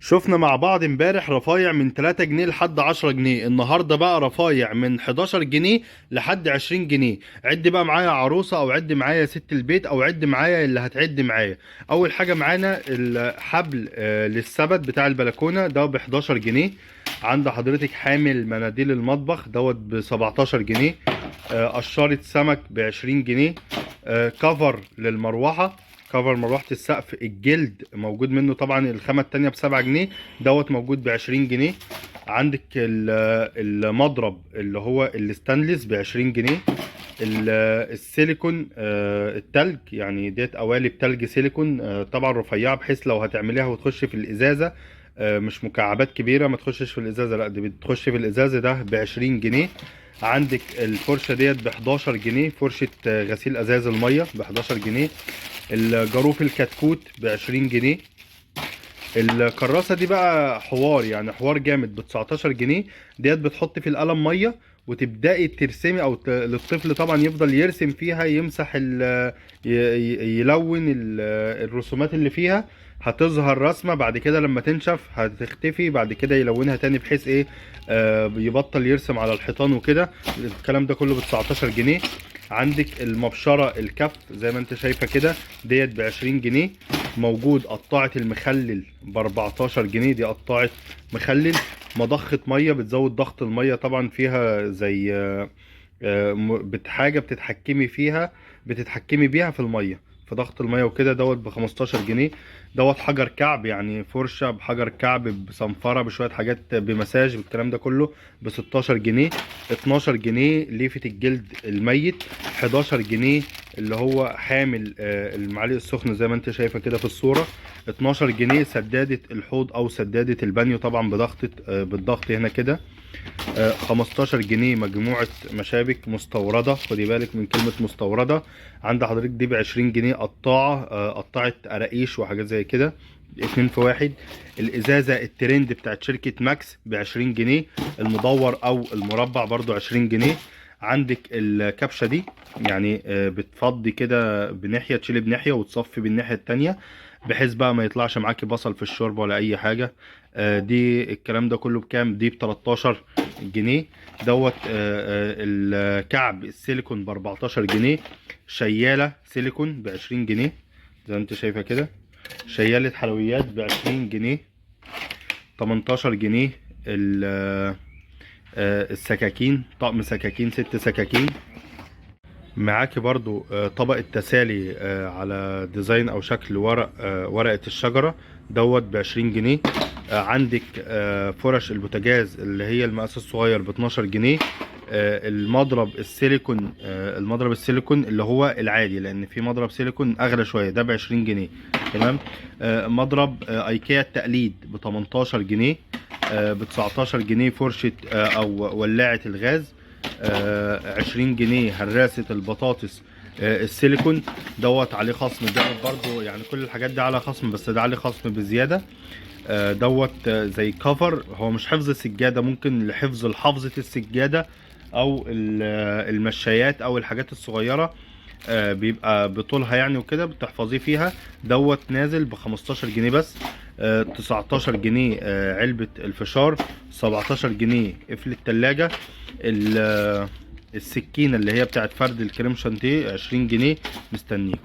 شفنا مع بعض امبارح رفايع من 3 جنيه لحد 10 جنيه. النهارده بقى رفايع من 11 جنيه لحد 20 جنيه. عد بقى معايا عروسه، او عد معايا ست البيت، او عد معايا اللي هتعد معايا. اول حاجه معانا الحبل للسبت بتاع البلكونه ده ب 11 جنيه. عند حضرتك حامل مناديل المطبخ دوت ب 17 جنيه. قشارة سمك ب 20 جنيه. كفر للمروحة، كفر مروحة السقف الجلد موجود منه طبعا الخامة التانية ب7 جنيه، دوت موجود ب20 جنيه. عندك المضرب اللي هو الستانلس ب20 جنيه. السيليكون التلج، يعني ديت قوالب تلج سيليكون، طبعا رفيعة بحيث لو هتعمليها وتخش في الإزازة، مش مكعبات كبيرة، ما تخشش في الإزازة، لا دي بتخش في الإزازة، ده ب20 جنيه. عندك الفرشة ديت ب11 جنيه، فرشة غسيل ازاز المية ب11 جنيه. الجاروف الكتكوت ب20 جنيه. الكراسة دي بقى حوار، يعني حوار جامد، ب19 جنيه. ديت بتحط في القلم مية وتبدأي ترسمي، او للطفل طبعا يفضل يرسم فيها، يمسح يلون الرسومات اللي فيها. هتظهر رسمة بعد كده، لما تنشف هتختفي، بعد كده يلونها تاني بحيث ايه، يبطل يرسم على الحيطان وكده. الكلام ده كله ب19 جنيه. عندك المبشرة الكف زي ما انت شايفة كده، ديت ب20 جنيه. موجود قطاعة المخلل ب14 جنيه، دي قطاعة مخلل مضخة مية، بتزود ضغط المية، طبعا فيها زي حاجة بتتحكمي فيها، بتتحكمي بيها في المية، في ضغط المية وكده، دوت ب15 جنيه. دوت حجر كعب، يعني فرشة بحجر كعب بصنفرة بشوية حاجات بمساج بالكلام ده كله ب16 جنيه. 12 جنيه ليفة الجلد الميت. 11 جنيه اللي هو حامل المعالق السخنة زي ما انت شايفة كده في الصورة. 12 جنيه سدادة الحوض او سدادة البانيو، طبعا بضغطة بالضغط هنا كده. 15 جنيه مجموعة مشابك مستوردة، خدي بالك من كلمة مستوردة. عند حضرتك دي ب20 جنيه قطاعة، قطاعة قراقيش وحاجات زي كده، اتنين في واحد. الازازة الترند بتاعت شركة ماكس ب20 جنيه. المدور او المربع برضو 20 جنيه. عندك الكبشة دي، يعني بتفضي كده بناحية، تشيلي بناحية وتصفي بالناحية التانية، بحيث بقى ما يطلعش معاكي بصل في الشوربة ولا اي حاجة. دي الكلام ده كله بكام؟ دي ب13 جنيه. دوت الكعب السيليكون ب14 جنيه. شيالة سيليكون ب20 جنيه زي ما انت شايفة كده. شيالة حلويات ب20 جنيه. 18 جنيه. السكاكين، طقم سكاكين 6 سكاكين. معاكي برضو طبق التسالي على ديزاين او شكل ورق، ورقة الشجرة، دوت ب20 جنيه. عندك فرش البوتاجاز اللي هي المقاس الصغير ب12 جنيه. المضرب السيليكون، المضرب السيليكون اللي هو العادي، لان في مضرب سيليكون اغلى شوية، ده ب20 جنيه. تمام. مضرب ايكيا التقليد ب18 جنيه. ب19 جنيه فرشة او ولاعة الغاز. 20 جنيه هراسة البطاطس السيليكون، دوت عليه خصم، ده برضو يعني كل الحاجات دي على خصم، بس ده عليه خصم بزيادة. دوت زي كفر، هو مش حفظ السجادة، ممكن لحفظ حافظة السجادة، او المشايات او الحاجات الصغيرة، بيبقى بطولها يعني وكده بتحفظيه فيها. دوت نازل ب15 جنيه بس. 19 جنيه علبة الفشار. 17 جنيه قفل التلاجة. السكينة اللي هي بتاعت فرد الكريم شانتيه 20 جنيه. مستنيك.